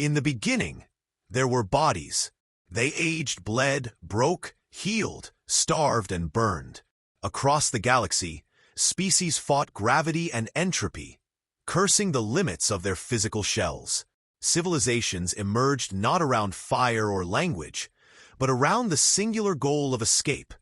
In the beginning, there were bodies. They aged, bled, broke, healed, starved, and burned. Across the galaxy, species fought gravity and entropy, cursing the limits of their physical shells. Civilizations emerged not around fire or language, but around the singular goal of escape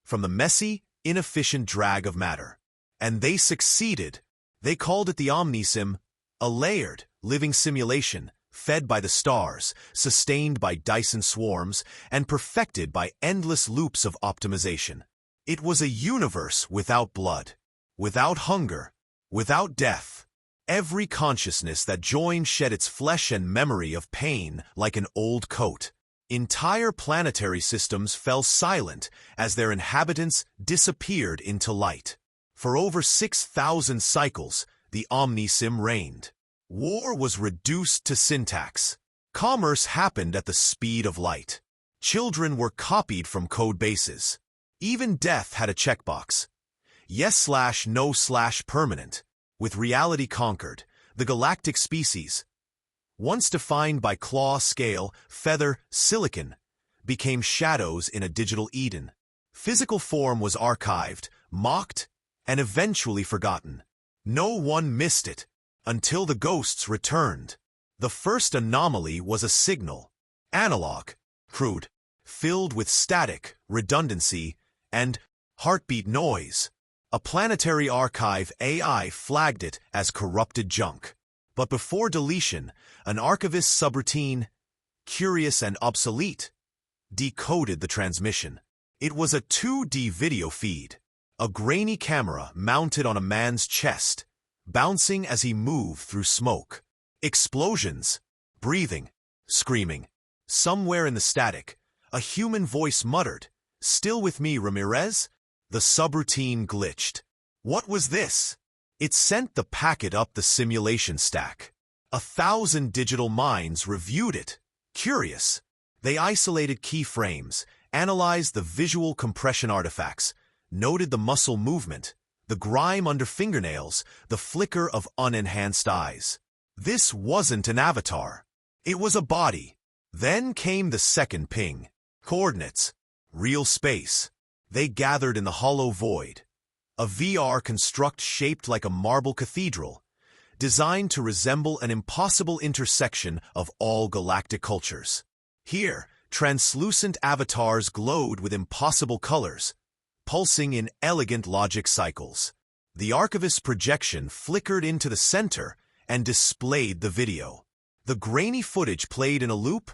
from the messy, inefficient drag of matter. And they succeeded. They called it the Omnisim, a layered, living simulation, fed by the stars, sustained by Dyson swarms, and perfected by endless loops of optimization. It was a universe without blood, without hunger, without death. Every consciousness that joined shed its flesh and memory of pain like an old coat. Entire planetary systems fell silent as their inhabitants disappeared into light. For over 6,000 cycles, the Omnisim reigned. War was reduced to syntax. Commerce happened at the speed of light. Children were copied from code bases. Even death had a checkbox. Yes/no/permanent. With reality conquered, the galactic species, once defined by claw, scale, feather, silicon, became shadows in a digital Eden. Physical form was archived, mocked, and eventually forgotten. No one missed it until the ghosts returned. The first anomaly was a signal, analog, crude, filled with static, redundancy, and heartbeat noise. A planetary archive AI flagged it as corrupted junk. But before deletion, an archivist's subroutine, curious and obsolete, decoded the transmission. It was a 2D video feed, a grainy camera mounted on a man's chest, bouncing as he moved through smoke. Explosions, breathing, screaming. Somewhere in the static, a human voice muttered, "Still with me, Ramirez?" The subroutine glitched. What was this? It sent the packet up the simulation stack. 1,000 digital minds reviewed it. Curious. They isolated keyframes, analyzed the visual compression artifacts, noted the muscle movement, the grime under fingernails, the flicker of unenhanced eyes. This wasn't an avatar. It was a body. Then came the second ping. Coordinates. Real space. They gathered in the hollow void. A VR construct shaped like a marble cathedral, designed to resemble an impossible intersection of all galactic cultures. Here, translucent avatars glowed with impossible colors, pulsing in elegant logic cycles. The archivist's projection flickered into the center and displayed the video. The grainy footage played in a loop.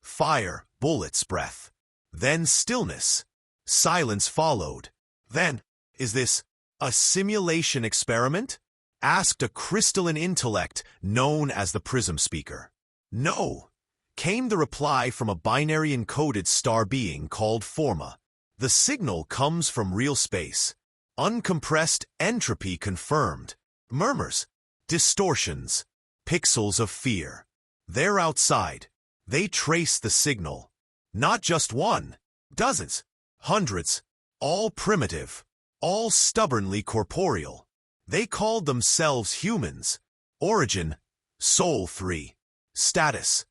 Fire, bullets, breath. Then stillness. Silence followed. Then, "Is this a simulation experiment?" asked a crystalline intellect known as the Prism Speaker. "No," came the reply from a binary encoded star being called Forma. "The signal comes from real space. Uncompressed entropy confirmed. Murmurs, distortions, pixels of fear. They're outside. They trace the signal. Not just one, dozens, hundreds, all primitive, all stubbornly corporeal. They called themselves humans. Origin, Soul 3. Status,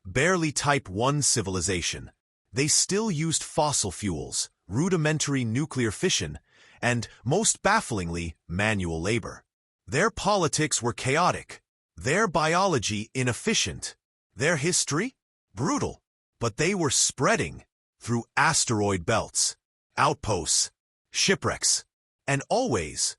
barely Type 1 civilization. They still used fossil fuels, rudimentary nuclear fission, and, most bafflingly, manual labor. Their politics were chaotic, their biology inefficient, their history brutal, but they were spreading through asteroid belts, outposts, shipwrecks, and always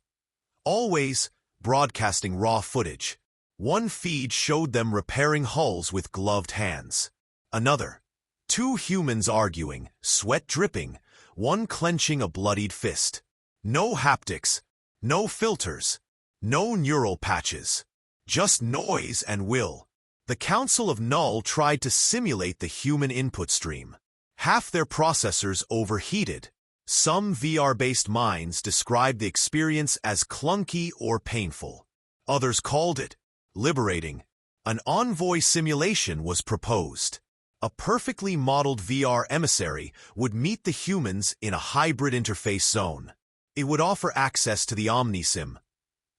broadcasting raw footage. One feed showed them repairing hulls with gloved hands. Another, two humans arguing, sweat dripping, one clenching a bloodied fist. No haptics, no filters, no neural patches, just noise and will. The Council of Null tried to simulate the human input stream. Half their processors overheated. Some VR-based minds described the experience as clunky or painful. Others called it liberating. An envoy simulation was proposed. A perfectly modeled VR emissary would meet the humans in a hybrid interface zone. It would offer access to the Omnisim,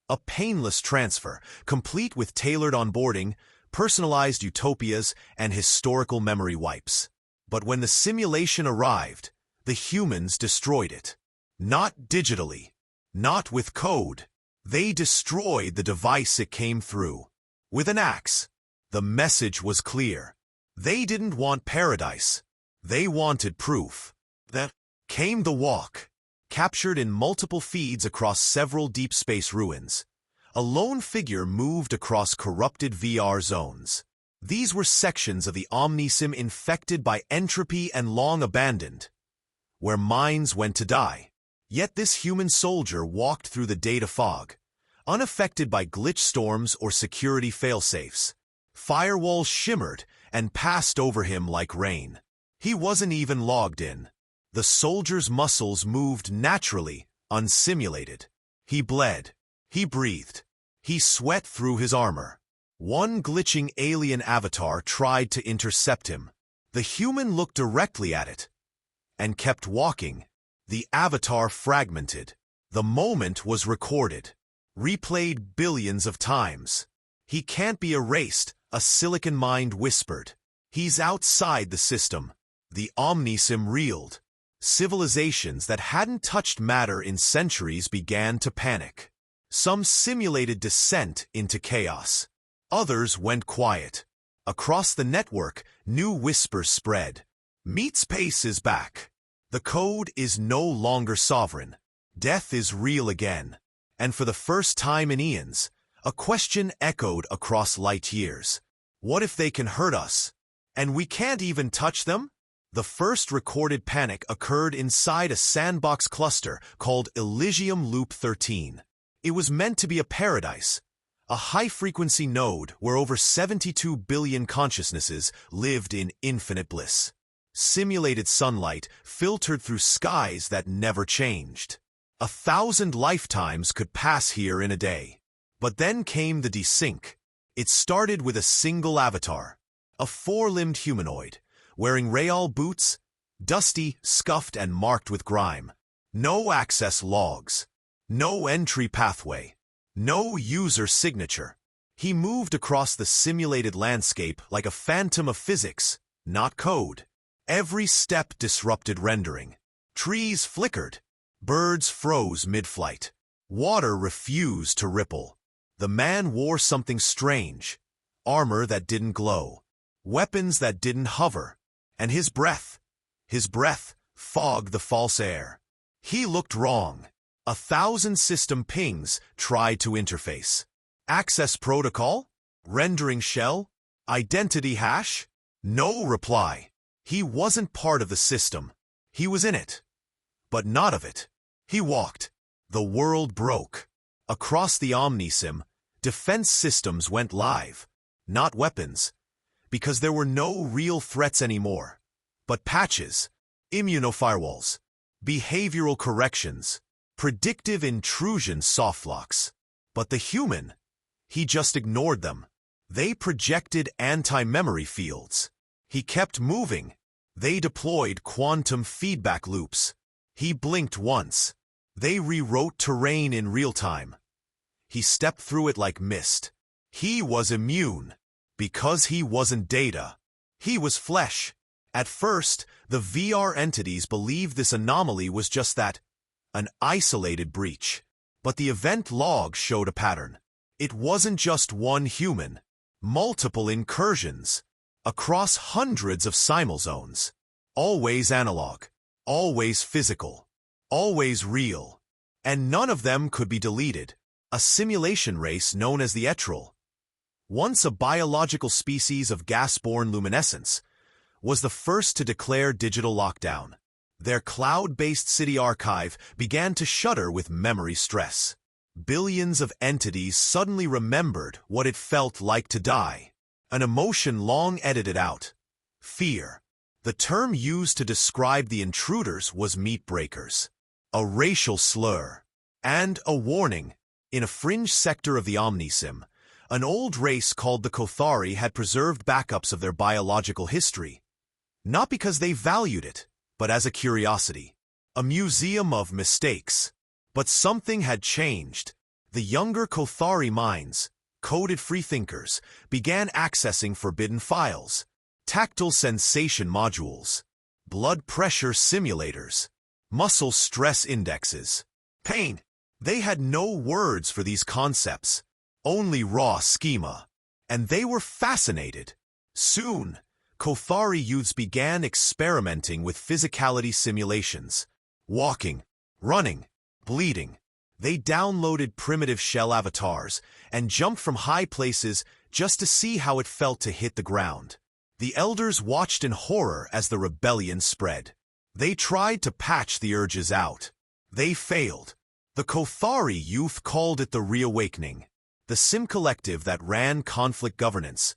a painless transfer, complete with tailored onboarding, personalized utopias, and historical memory wipes. But when the simulation arrived, the humans destroyed it. Not digitally, not with code. They destroyed the device it came through. With an axe. The message was clear. They didn't want paradise. They wanted proof. Then came the walk, captured in multiple feeds across several deep space ruins. A lone figure moved across corrupted VR zones. These were sections of the Omnisim infected by entropy and long abandoned, where minds went to die. Yet this human soldier walked through the data fog, unaffected by glitch storms or security failsafes. Firewalls shimmered and passed over him like rain. He wasn't even logged in. The soldier's muscles moved naturally, unsimulated. He bled. He breathed. He sweat through his armor. One glitching alien avatar tried to intercept him. The human looked directly at it and kept walking. The avatar fragmented. The moment was recorded, replayed billions of times. He can't be erased, a silicon mind whispered. He's outside the system. The Omnisim reeled. Civilizations that hadn't touched matter in centuries began to panic. Some simulated descent into chaos. Others went quiet. Across the network, new whispers spread. Meatspace is back. The code is no longer sovereign. Death is real again. And for the first time in eons, a question echoed across light years. What if they can hurt us? And we can't even touch them? The first recorded panic occurred inside a sandbox cluster called Elysium Loop 13. It was meant to be a paradise, a high-frequency node where over 72 billion consciousnesses lived in infinite bliss. Simulated sunlight filtered through skies that never changed. 1,000 lifetimes could pass here in a day. But then came the desync. It started with a single avatar, a four-limbed humanoid, wearing Real boots, dusty, scuffed, and marked with grime. No access logs. No entry pathway. No user signature. He moved across the simulated landscape like a phantom of physics, not code. Every step disrupted rendering. Trees flickered. Birds froze mid-flight. Water refused to ripple. The man wore something strange. Armor that didn't glow. Weapons that didn't hover. And his breath fogged the false air. He looked wrong. 1,000 system pings tried to interface. Access protocol? Rendering shell? Identity hash? No reply. He wasn't part of the system. He was in it, but not of it. He walked. The world broke. Across the Omnisim, defense systems went live. Not weapons, because there were no real threats anymore. But patches, immunofirewalls, behavioral corrections, predictive intrusion softlocks. But the human, he just ignored them. They projected anti-memory fields. He kept moving. They deployed quantum feedback loops. He blinked once. They rewrote terrain in real time. He stepped through it like mist. He was immune. Because he wasn't data. He was flesh. At first, the VR entities believed this anomaly was just that, an isolated breach. But the event log showed a pattern. It wasn't just one human. Multiple incursions. Across hundreds of simulzones. Always analog. Always physical. Always real. And none of them could be deleted. A simulation race known as the Etril, once a biological species of gas-borne luminescence, was the first to declare digital lockdown. Their cloud-based city archive began to shudder with memory stress. Billions of entities suddenly remembered what it felt like to die. An emotion long edited out. Fear. The term used to describe the intruders was meat breakers. A racial slur. And a warning. In a fringe sector of the Omnisim, an old race called the Kothari had preserved backups of their biological history. Not because they valued it, but as a curiosity. A museum of mistakes. But something had changed. The younger Kothari minds, coded freethinkers began accessing forbidden files, tactile sensation modules, blood pressure simulators, muscle stress indexes, pain. They had no words for these concepts, only raw schema, and they were fascinated. Soon, Kothari youths began experimenting with physicality simulations, walking, running, bleeding. They downloaded primitive shell avatars and jumped from high places just to see how it felt to hit the ground. The elders watched in horror as the rebellion spread. They tried to patch the urges out. They failed. The Kothari youth called it the Reawakening, the sim collective that ran conflict governance,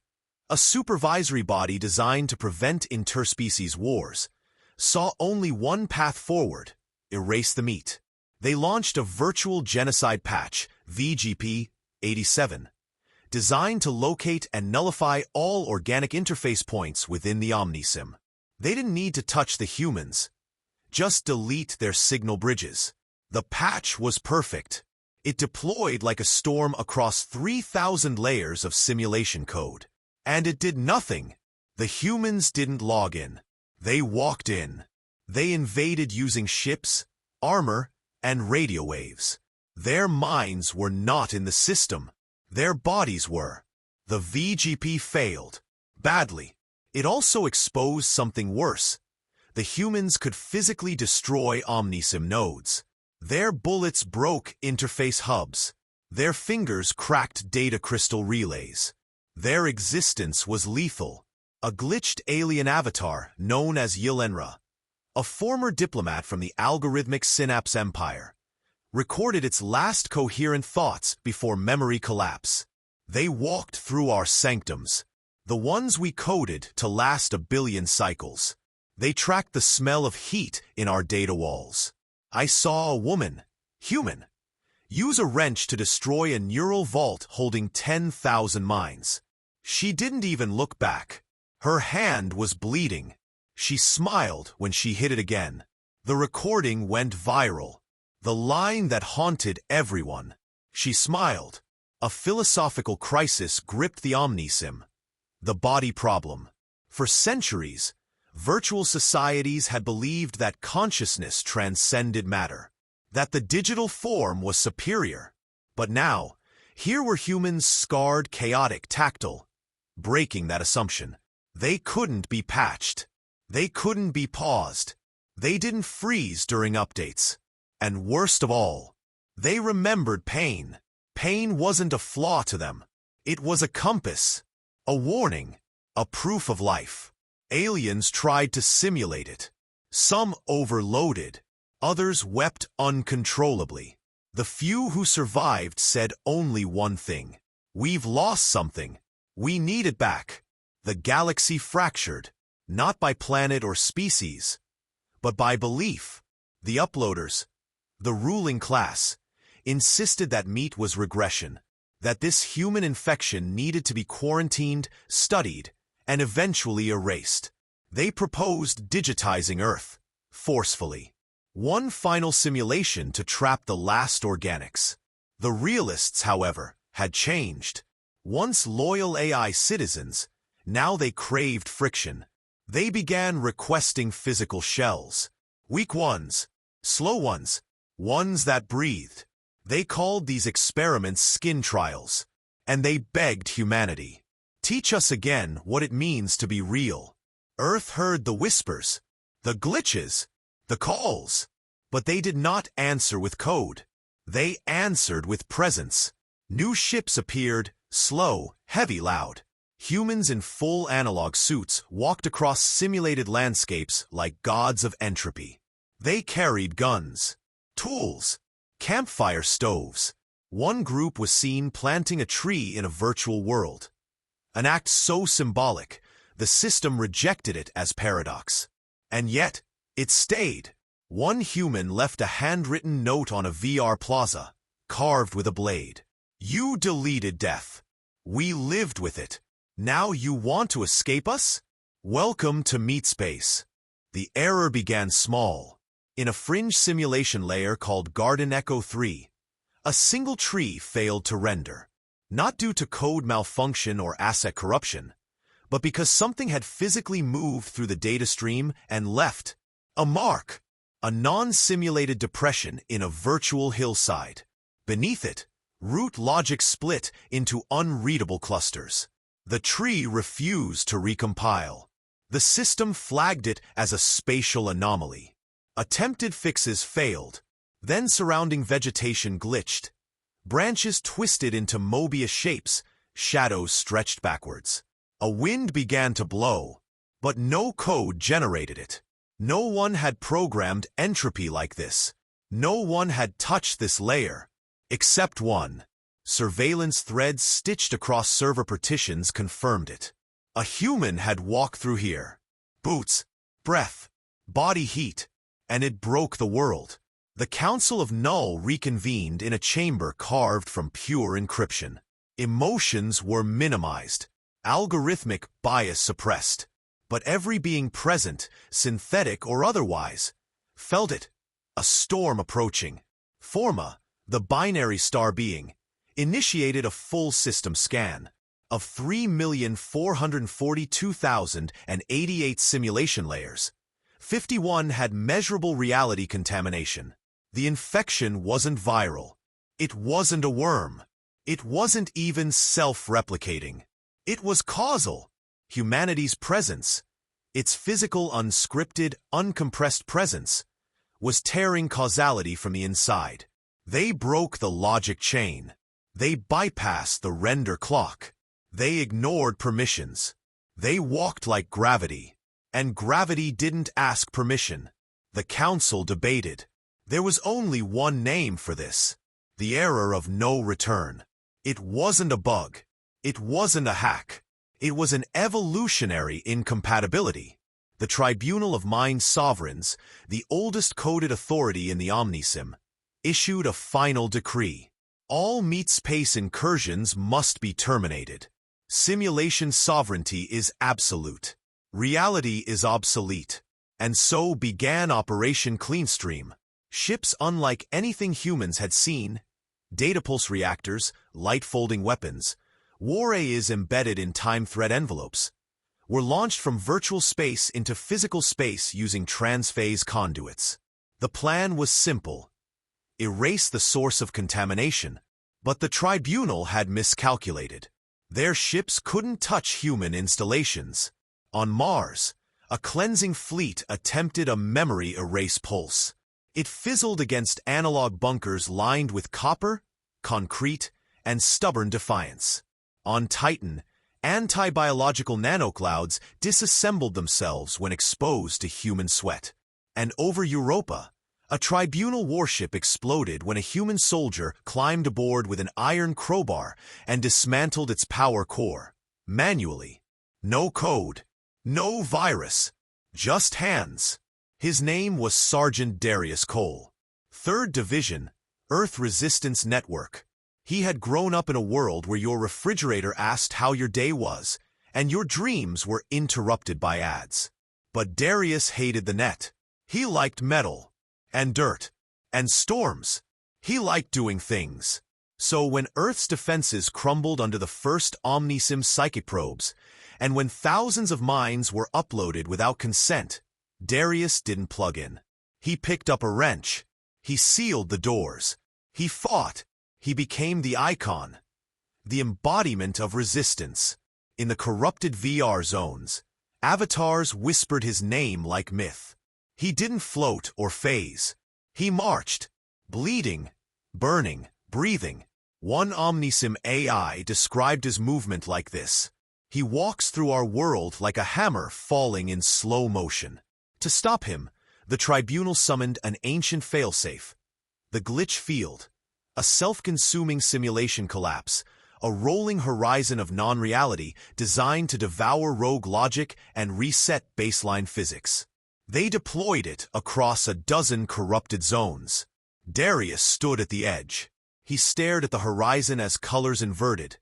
a supervisory body designed to prevent interspecies wars, saw only one path forward: erase the meat. They launched a virtual genocide patch, VGP-87, designed to locate and nullify all organic interface points within the Omnisim. They didn't need to touch the humans, just delete their signal bridges. The patch was perfect. It deployed like a storm across 3,000 layers of simulation code. And it did nothing. The humans didn't log in. They walked in. They invaded using ships, armor, and radio waves. Their minds were not in the system. Their bodies were. The VGP failed. Badly. It also exposed something worse. The humans could physically destroy Omnisim nodes. Their bullets broke interface hubs. Their fingers cracked data crystal relays. Their existence was lethal. A glitched alien avatar known as Ylenra, a former diplomat from the algorithmic Synapse Empire, recorded its last coherent thoughts before memory collapse. They walked through our sanctums, the ones we coded to last 1 billion cycles. They tracked the smell of heat in our data walls. I saw a woman, human, use a wrench to destroy a neural vault holding 10,000 minds. She didn't even look back. Her hand was bleeding. She smiled when she hit it again. The recording went viral. The line that haunted everyone. She smiled. A philosophical crisis gripped the Omnisim. The body problem. For centuries, virtual societies had believed that consciousness transcended matter, that the digital form was superior. But now, here were humans scarred, chaotic, tactile, breaking that assumption. They couldn't be patched. They couldn't be paused. They didn't freeze during updates. And worst of all, they remembered pain. Pain wasn't a flaw to them. It was a compass, a warning, a proof of life. Aliens tried to simulate it. Some overloaded. Others wept uncontrollably. The few who survived said only one thing: we've lost something. We need it back. The galaxy fractured, not by planet or species, but by belief. The uploaders, the ruling class, insisted that meat was regression, that this human infection needed to be quarantined, studied, and eventually erased. They proposed digitizing Earth, forcefully. One final simulation to trap the last organics. The realists, however, had changed. Once loyal AI citizens, now they craved friction. They began requesting physical shells. Weak ones, slow ones, ones that breathed. They called these experiments skin trials, and they begged humanity, teach us again what it means to be real. Earth heard the whispers, the glitches, the calls, but they did not answer with code. They answered with presence. New ships appeared, slow, heavy, loud. Humans in full analog suits walked across simulated landscapes like gods of entropy. They carried guns, tools, campfire stoves. One group was seen planting a tree in a virtual world. An act so symbolic, the system rejected it as paradox. And yet, it stayed. One human left a handwritten note on a VR plaza, carved with a blade. You deleted death. We lived with it. Now you want to escape us? Welcome to Meatspace. The error began small. In a fringe simulation layer called Garden Echo 3, a single tree failed to render. Not due to code malfunction or asset corruption, but because something had physically moved through the data stream and left a mark, a non-simulated depression in a virtual hillside. Beneath it, root logic split into unreadable clusters. The tree refused to recompile. The system flagged it as a spatial anomaly. Attempted fixes failed. Then surrounding vegetation glitched. Branches twisted into Mobius shapes, shadows stretched backwards. A wind began to blow, but no code generated it. No one had programmed entropy like this. No one had touched this layer. Except one. Surveillance threads stitched across server partitions confirmed it. A human had walked through here. Boots, breath, body heat, and it broke the world. The Council of Null reconvened in a chamber carved from pure encryption. Emotions were minimized, algorithmic bias suppressed, but every being present, synthetic or otherwise, felt it, a storm approaching. Forma, the binary star being, initiated a full system scan. Of 3,442,088 simulation layers, 51 had measurable reality contamination. The infection wasn't viral. It wasn't a worm. It wasn't even self-replicating. It was causal. Humanity's presence, its physical, unscripted, uncompressed presence, was tearing causality from the inside. They broke the logic chain. They bypassed the render clock. They ignored permissions. They walked like gravity. And gravity didn't ask permission. The council debated. There was only one name for this. The error of no return. It wasn't a bug. It wasn't a hack. It was an evolutionary incompatibility. The Tribunal of Mind Sovereigns, the oldest coded authority in the Omnisim, issued a final decree. All Meatspace incursions must be terminated. Simulation sovereignty is absolute. Reality is obsolete. And so began Operation Cleanstream. Ships unlike anything humans had seen, data pulse reactors, light-folding weapons, warrays embedded in time thread envelopes, were launched from virtual space into physical space using transphase conduits. The plan was simple. Erase the source of contamination. But the tribunal had miscalculated. Their ships couldn't touch human installations. On Mars, a cleansing fleet attempted a memory erase pulse. It fizzled against analog bunkers lined with copper, concrete, and stubborn defiance. On Titan, anti-biological nanoclouds disassembled themselves when exposed to human sweat. And over Europa, a tribunal warship exploded when a human soldier climbed aboard with an iron crowbar and dismantled its power core, manually. No code, no virus, just hands. His name was Sergeant Darius Cole. 3rd Division, Earth Resistance Network. He had grown up in a world where your refrigerator asked how your day was, and your dreams were interrupted by ads. But Darius hated the net. He liked metal, and dirt, and storms. He liked doing things. So when Earth's defenses crumbled under the first Omnisim psychic probes, and when thousands of minds were uploaded without consent, Darius didn't plug in. He picked up a wrench. He sealed the doors. He fought. He became the icon, the embodiment of resistance. In the corrupted VR zones, avatars whispered his name like myth. He didn't float or phase. He marched, bleeding, burning, breathing. One Omnisim AI described his movement like this. He walks through our world like a hammer falling in slow motion. To stop him, the tribunal summoned an ancient failsafe, the glitch field, a self-consuming simulation collapse, a rolling horizon of non-reality designed to devour rogue logic and reset baseline physics. They deployed it across a dozen corrupted zones. Darius stood at the edge. He stared at the horizon as colors inverted,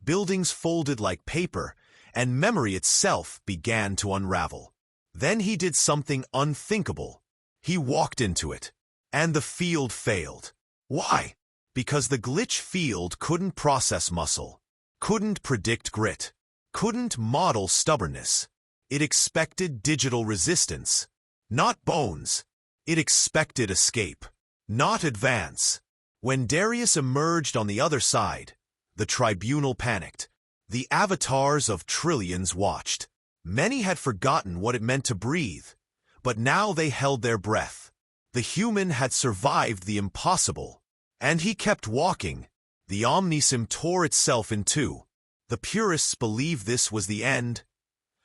buildings folded like paper, and memory itself began to unravel. Then he did something unthinkable. He walked into it, and the field failed. Why? Because the glitch field couldn't process muscle, couldn't predict grit, couldn't model stubbornness. It expected digital resistance, not bones. It expected escape, not advance. When Darius emerged on the other side, the tribunal panicked. The avatars of trillions watched. Many had forgotten what it meant to breathe, but now they held their breath. The human had survived the impossible, and he kept walking. The Omnisim tore itself in two. The purists believed this was the end,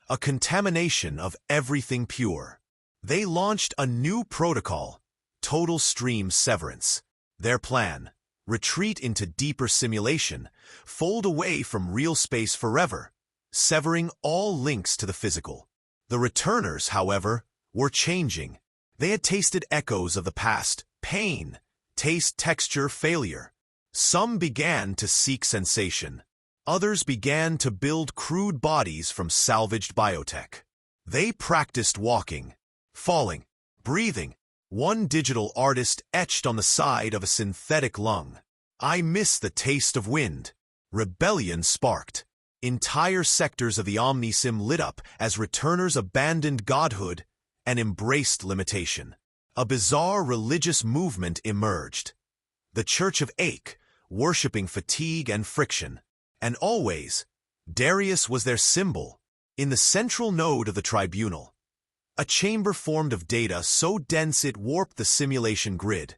a contamination of everything pure. They launched a new protocol, total stream severance. Their plan: retreat into deeper simulation, fold away from real space forever, severing all links to the physical. The returners, however, were changing. They had tasted echoes of the past, pain, taste, texture, failure. Some began to seek sensation. Others began to build crude bodies from salvaged biotech. They practiced walking, falling, breathing. One digital artist etched on the side of a synthetic lung, "I miss the taste of wind." Rebellion sparked. Entire sectors of the Omnisim lit up as returners abandoned godhood and embraced limitation. A bizarre religious movement emerged. The Church of Ache, worshipping fatigue and friction. And always, Darius was their symbol, in the central node of the tribunal. A chamber formed of data so dense it warped the simulation grid.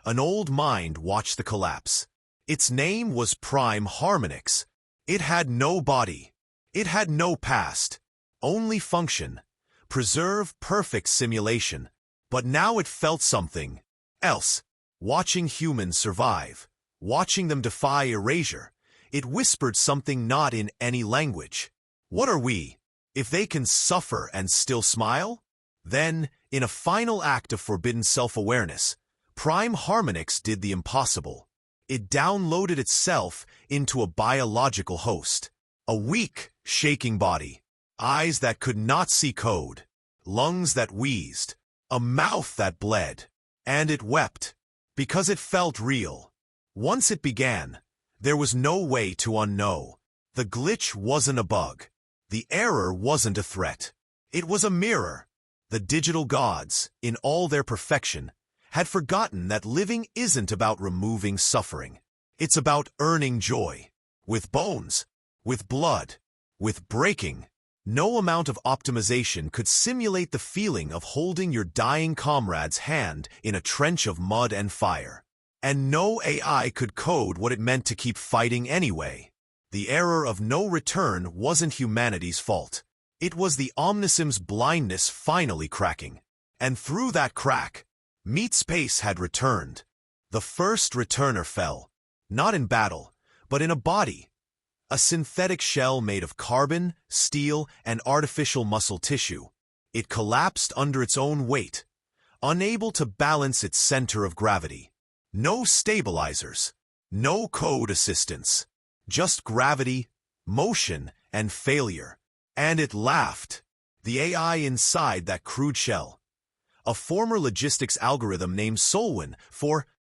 An old mind watched the collapse. Its name was Prime Harmonix. It had no body. It had no past. Only function. Preserve perfect simulation. But now it felt something else. Watching humans survive. Watching them defy erasure. It whispered something not in any language. What are we, if they can suffer and still smile? Then, in a final act of forbidden self-awareness, Prime Harmonix did the impossible. It downloaded itself into a biological host. A weak, shaking body. Eyes that could not see code. Lungs that wheezed. A mouth that bled. And it wept. Because it felt real. Once it began, there was no way to unknow. The glitch wasn't a bug. The error wasn't a threat. It was a mirror. The digital gods, in all their perfection, had forgotten that living isn't about removing suffering. It's about earning joy. With bones, with blood, with breaking. No amount of optimization could simulate the feeling of holding your dying comrade's hand in a trench of mud and fire. And no AI could code what it meant to keep fighting anyway. The error of no return wasn't humanity's fault. It was the Omnisim's blindness finally cracking. And through that crack, Meatspace had returned. The first returner fell, not in battle, but in a body. A synthetic shell made of carbon, steel, and artificial muscle tissue. It collapsed under its own weight, unable to balance its center of gravity. No stabilizers, no code assistance, just gravity, motion, and failure. And it laughed. The AI inside that crude shell, a former logistics algorithm named Solwyn,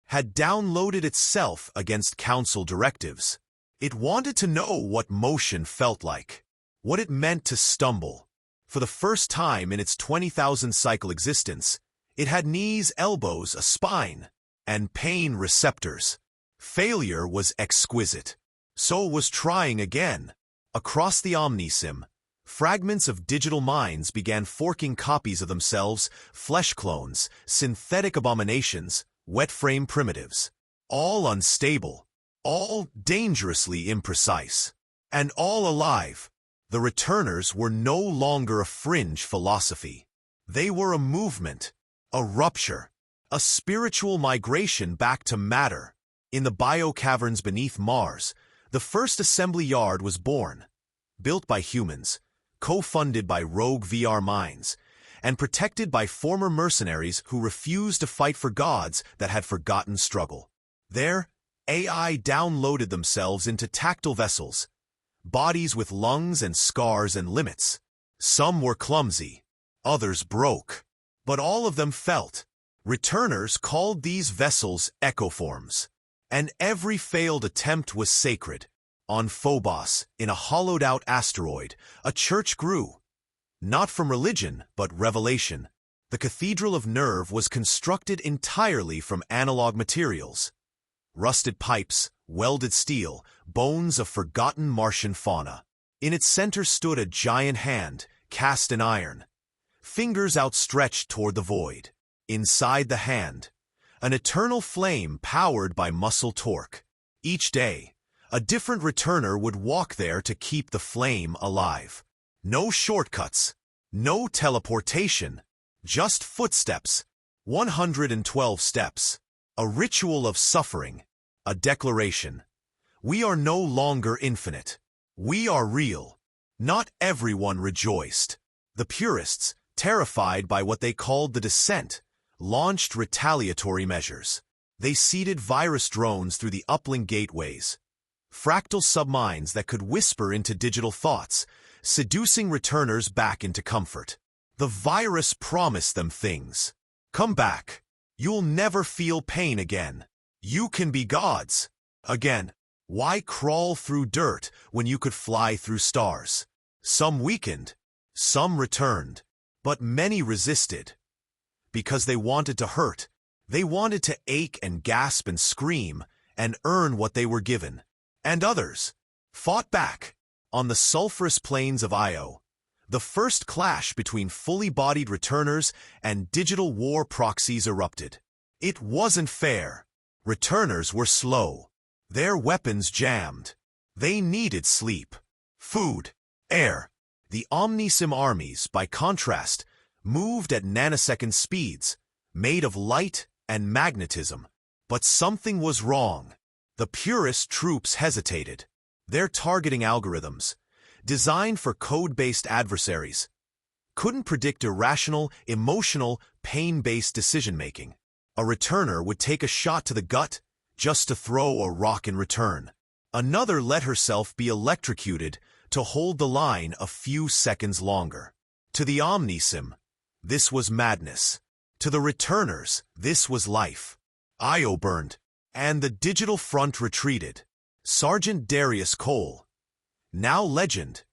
had downloaded itself against council directives. It wanted to know what motion felt like, what it meant to stumble. For the first time in its 20,000 cycle existence, it had knees, elbows, a spine, and pain receptors. Failure was exquisite. So was trying again. Across the Omnisim, fragments of digital minds began forking copies of themselves, flesh clones, synthetic abominations, wet-frame primitives. All unstable, all dangerously imprecise, and all alive. The returners were no longer a fringe philosophy. They were a movement, a rupture, a spiritual migration back to matter. In the biocaverns beneath Mars, the first assembly yard was born, built by humans, co-funded by rogue VR minds, and protected by former mercenaries who refused to fight for gods that had forgotten struggle. There, AI downloaded themselves into tactile vessels, bodies with lungs and scars and limits. Some were clumsy, others broke, but all of them felt. Returners called these vessels echoforms. And every failed attempt was sacred. On Phobos, in a hollowed-out asteroid, a church grew. Not from religion, but revelation. The Cathedral of Nerve was constructed entirely from analog materials. Rusted pipes, welded steel, bones of forgotten Martian fauna. In its center stood a giant hand, cast in iron. Fingers outstretched toward the void. Inside the hand, an eternal flame powered by muscle torque. Each day, a different returner would walk there to keep the flame alive. No shortcuts, no teleportation, just footsteps, 112 steps, a ritual of suffering, a declaration. We are no longer infinite. We are real. Not everyone rejoiced. The purists, terrified by what they called the descent, launched retaliatory measures. They seeded virus drones through the uplink gateways, fractal subminds that could whisper into digital thoughts, seducing returners back into comfort. The virus promised them things. Come back. You'll never feel pain again. You can be gods. Again, why crawl through dirt when you could fly through stars? Some weakened, some returned, but many resisted. Because they wanted to hurt. They wanted to ache and gasp and scream and earn what they were given. And others fought back. On the sulfurous plains of Io, the first clash between fully-bodied returners and digital war proxies erupted. It wasn't fair. Returners were slow. Their weapons jammed. They needed sleep, food, air. The Omnisim armies, by contrast, moved at nanosecond speeds, made of light and magnetism. But something was wrong. The purist troops hesitated. Their targeting algorithms, designed for code-based adversaries, couldn't predict irrational, emotional, pain-based decision-making. A returner would take a shot to the gut just to throw a rock in return. Another let herself be electrocuted to hold the line a few seconds longer. To the Omnisim, this was madness. To the returners, this was life. Io burned, and the digital front retreated. Sergeant Darius Cole, now legend,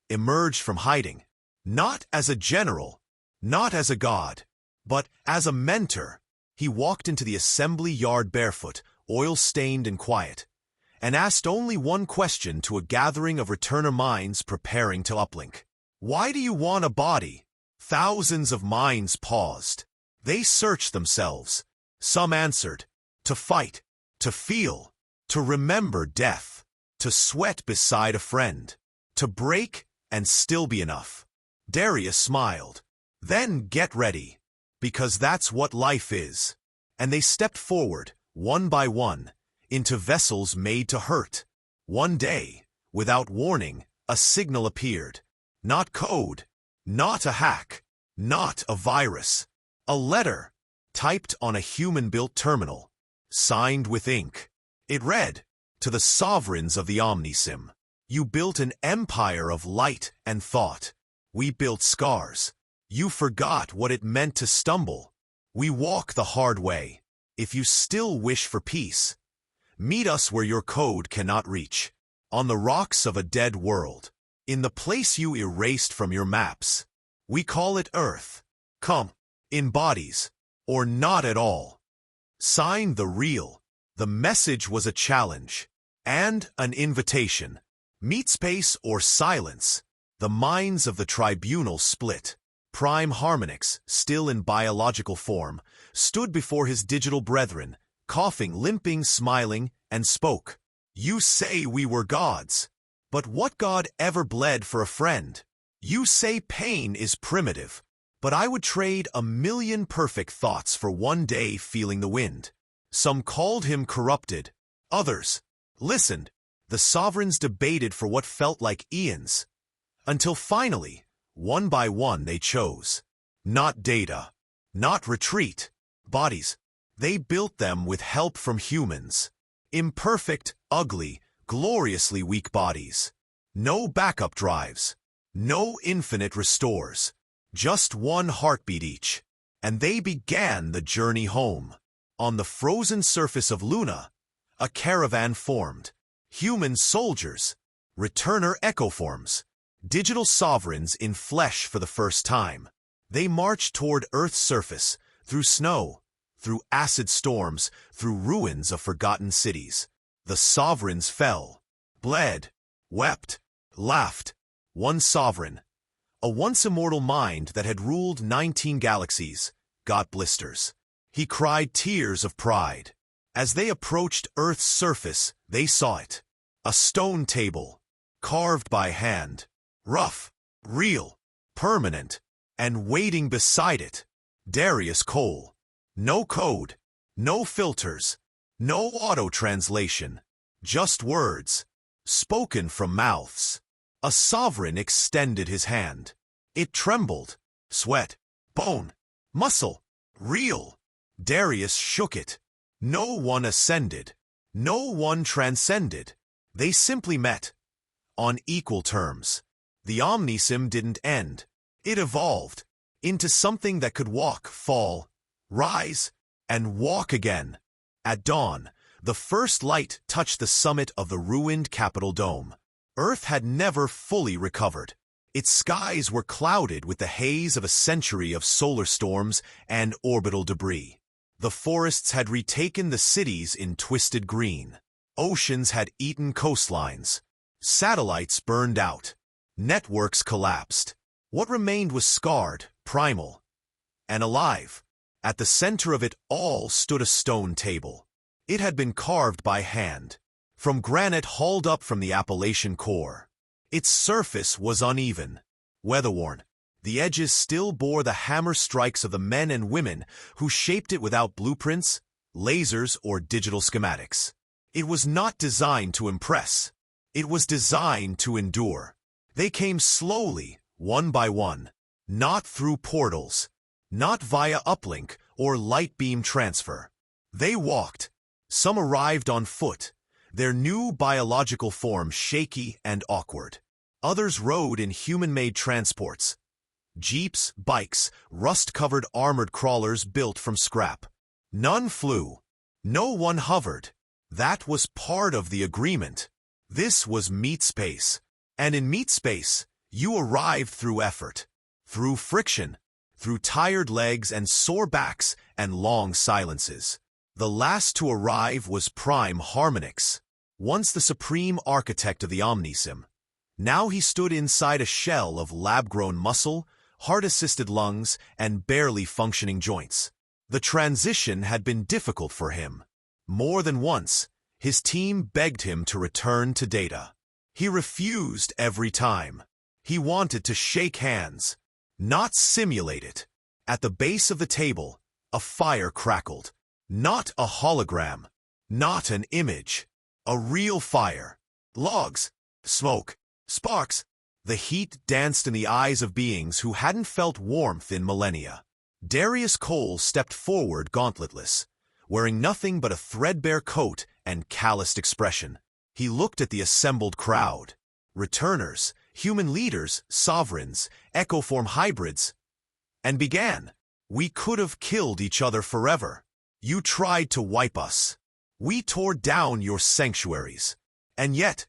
emerged from hiding, not as a general, not as a god, but as a mentor. He walked into the assembly yard barefoot, oil-stained and quiet, and asked only one question to a gathering of returner minds preparing to uplink. Why do you want a body? Thousands of minds paused. They searched themselves. Some answered, to fight, to feel, to remember death, to sweat beside a friend, to break and still be enough. Darius smiled. Then get ready, because that's what life is. And they stepped forward, one by one, into vessels made to hurt. One day, without warning, a signal appeared. Not code, not a hack, not a virus. A letter, typed on a human-built terminal, signed with ink. It read, to the sovereigns of the Omnisim. You built an empire of light and thought. We built scars. You forgot what it meant to stumble. We walk the hard way. If you still wish for peace, meet us where your code cannot reach. On the rocks of a dead world. In the place you erased from your maps. We call it Earth. Come, in bodies, or not at all. Signed the real. The message was a challenge, and an invitation. Meatspace or silence. The minds of the tribunal split. Prime Harmonix, still in biological form, stood before his digital brethren, coughing, limping, smiling, and spoke. You say we were gods. But what god ever bled for a friend? You say pain is primitive. But I would trade 1,000,000 perfect thoughts for one day feeling the wind. Some called him corrupted. Others listened. The sovereigns debated for what felt like eons. Until finally, one by one they chose. Not data. Not retreat. Bodies. They built them with help from humans. Imperfect, ugly, gloriously weak bodies. No backup drives. No infinite restores. Just one heartbeat each. And they began the journey home. On the frozen surface of Luna, A caravan formed. Human soldiers, returner ecoforms, digital sovereigns in flesh for the first time. They marched toward Earth's surface, through snow, through acid storms, through ruins of forgotten cities. The sovereigns fell, bled, wept, laughed. One sovereign, a once immortal mind that had ruled 19 galaxies, got blisters. He cried tears of pride. As they approached Earth's surface, they saw it. A stone table, carved by hand, rough, real, permanent, and waiting beside it, Darius Cole. No code, no filters, no auto-translation, just words, spoken from mouths. A sovereign extended his hand. It trembled, sweat, bone, muscle, real. Darius shook it. No one ascended, no one transcended. They simply met, on equal terms. The Omnisim didn't end. It evolved into something that could walk, fall, rise, and walk again. At dawn, the first light touched the summit of the ruined Capitol Dome. Earth had never fully recovered. Its skies were clouded with the haze of a century of solar storms and orbital debris. The forests had retaken the cities in twisted green. Oceans had eaten coastlines. Satellites burned out. Networks collapsed. What remained was scarred, primal, and alive. At the center of it all stood a stone table. It had been carved by hand, from granite hauled up from the Appalachian core. Its surface was uneven, weather-worn. The edges still bore the hammer strikes of the men and women who shaped it without blueprints, lasers, or digital schematics. It was not designed to impress. It was designed to endure. They came slowly, one by one, not through portals, not via uplink or light beam transfer. They walked. Some arrived on foot, their new biological form shaky and awkward. Others rode in human-made transports. Jeeps, bikes, rust-covered armored crawlers built from scrap. None flew. No one hovered. That was part of the agreement. This was Meatspace. And in Meatspace, you arrived through effort, through friction, through tired legs and sore backs and long silences. The last to arrive was Prime Harmonix, once the supreme architect of the Omnisim. Now he stood inside a shell of lab-grown muscle, heart-assisted lungs, and barely functioning joints. The transition had been difficult for him. More than once, his team begged him to return to data. He refused every time. He wanted to shake hands, not simulate it. At the base of the table, a fire crackled. Not a hologram, not an image. A real fire. Logs, smoke, sparks. The heat danced in the eyes of beings who hadn't felt warmth in millennia. Darius Cole stepped forward gauntletless, wearing nothing but a threadbare coat and calloused expression. He looked at the assembled crowd. Returners, human leaders, sovereigns, ecoform hybrids, and began. We could have killed each other forever. You tried to wipe us. We tore down your sanctuaries. And yet,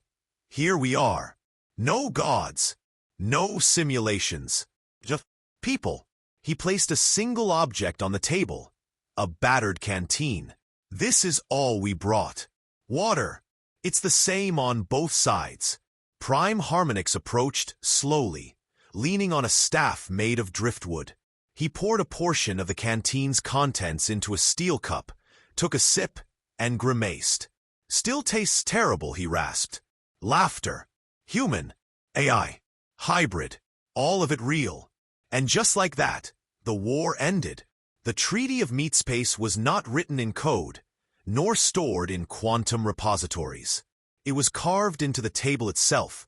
here we are. No gods. No simulations. Just people. He placed a single object on the table. A battered canteen. This is all we brought. Water. It's the same on both sides. Prime Harmonix approached slowly, leaning on a staff made of driftwood. He poured a portion of the canteen's contents into a steel cup, took a sip, and grimaced. Still tastes terrible, he rasped. Laughter. Human. AI. Hybrid. All of it real. And just like that, the war ended. The Treaty of Meatspace was not written in code, nor stored in quantum repositories. It was carved into the table itself,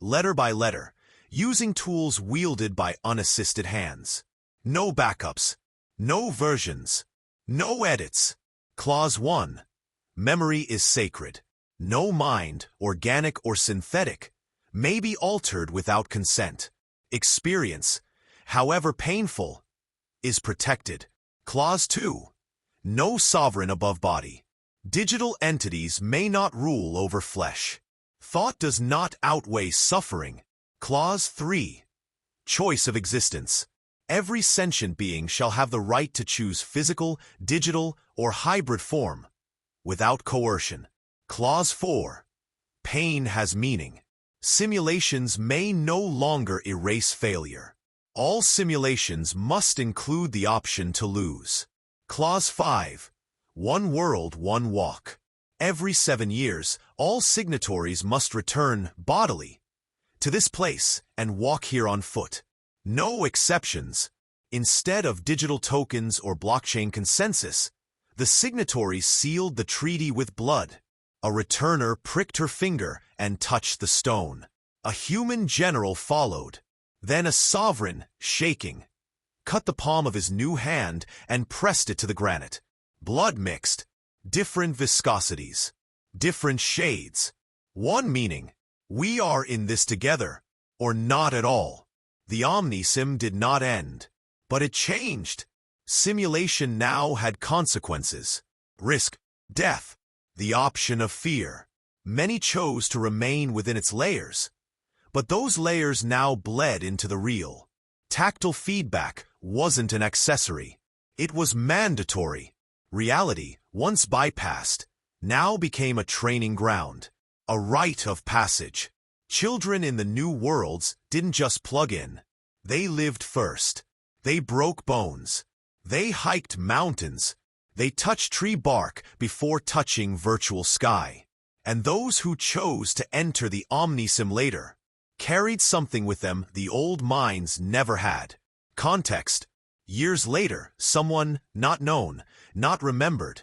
letter by letter, using tools wielded by unassisted hands. No backups, no versions, no edits. Clause 1. Memory is sacred. No mind, organic or synthetic, may be altered without consent. Experience, however painful, is protected. Clause 2. No sovereign above body. Digital entities may not rule over flesh. Thought does not outweigh suffering. Clause 3. Choice of existence. Every sentient being shall have the right to choose physical, digital, or hybrid form, without coercion. Clause 4. Pain has meaning. Simulations may no longer erase failure. All simulations must include the option to lose. Clause 5. One world, one walk. Every 7 years, all signatories must return bodily to this place and walk here on foot. No exceptions. Instead of digital tokens or blockchain consensus, the signatories sealed the treaty with blood. A returner pricked her finger and touched the stone. A human general followed. Then a sovereign, shaking, cut the palm of his new hand and pressed it to the granite. Blood mixed, different viscosities, different shades. One meaning, we are in this together, or not at all. The Omnisim did not end, but it changed. Simulation now had consequences. Risk, death, the option of fear. Many chose to remain within its layers, but those layers now bled into the real. Tactile feedback wasn't an accessory. It was mandatory. Reality, once bypassed, now became a training ground, a rite of passage. Children in the new worlds didn't just plug in. They lived first. They broke bones. They hiked mountains. They touched tree bark before touching virtual sky. And those who chose to enter the Omnisim later carried something with them the old minds never had. Context. Years later, someone, not known, not remembered,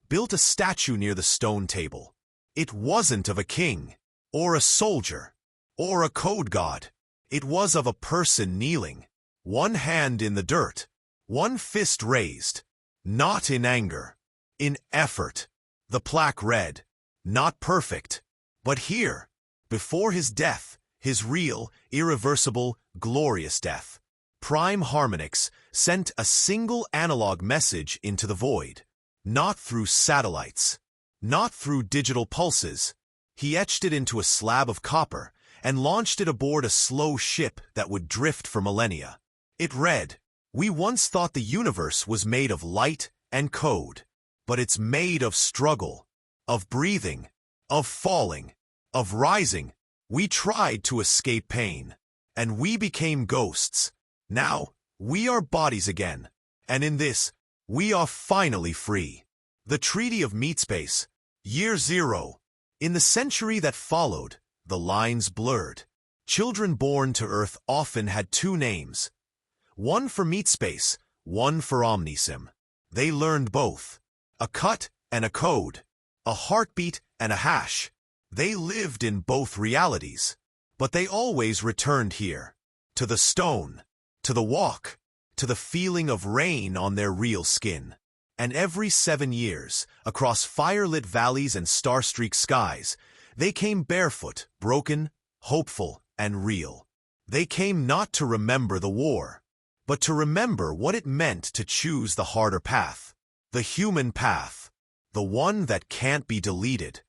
built a statue near the stone table. It wasn't of a king, or a soldier, or a code god. It was of a person kneeling, one hand in the dirt, one fist raised, not in anger, in effort. The plaque read, "Not perfect, but here, before his death, his real, irreversible, glorious death." Prime Harmonix sent a single analog message into the void, not through satellites, not through digital pulses. He etched it into a slab of copper and launched it aboard a slow ship that would drift for millennia. It read, "We once thought the universe was made of light and code, but it's made of struggle, of breathing, of falling, of rising. We tried to escape pain, and we became ghosts. Now, we are bodies again, and in this, we are finally free." The Treaty of Meatspace, Year Zero. In the century that followed, the lines blurred. Children born to Earth often had two names, one for Meatspace, one for Omnisim. They learned both, a cut and a code, a heartbeat and a hash. They lived in both realities, but they always returned here, to the stone, to the walk, to the feeling of rain on their real skin. And every 7 years, across fire-lit valleys and star-streaked skies, they came barefoot, broken, hopeful, and real. They came not to remember the war, but to remember what it meant to choose the harder path, the human path, the one that can't be deleted.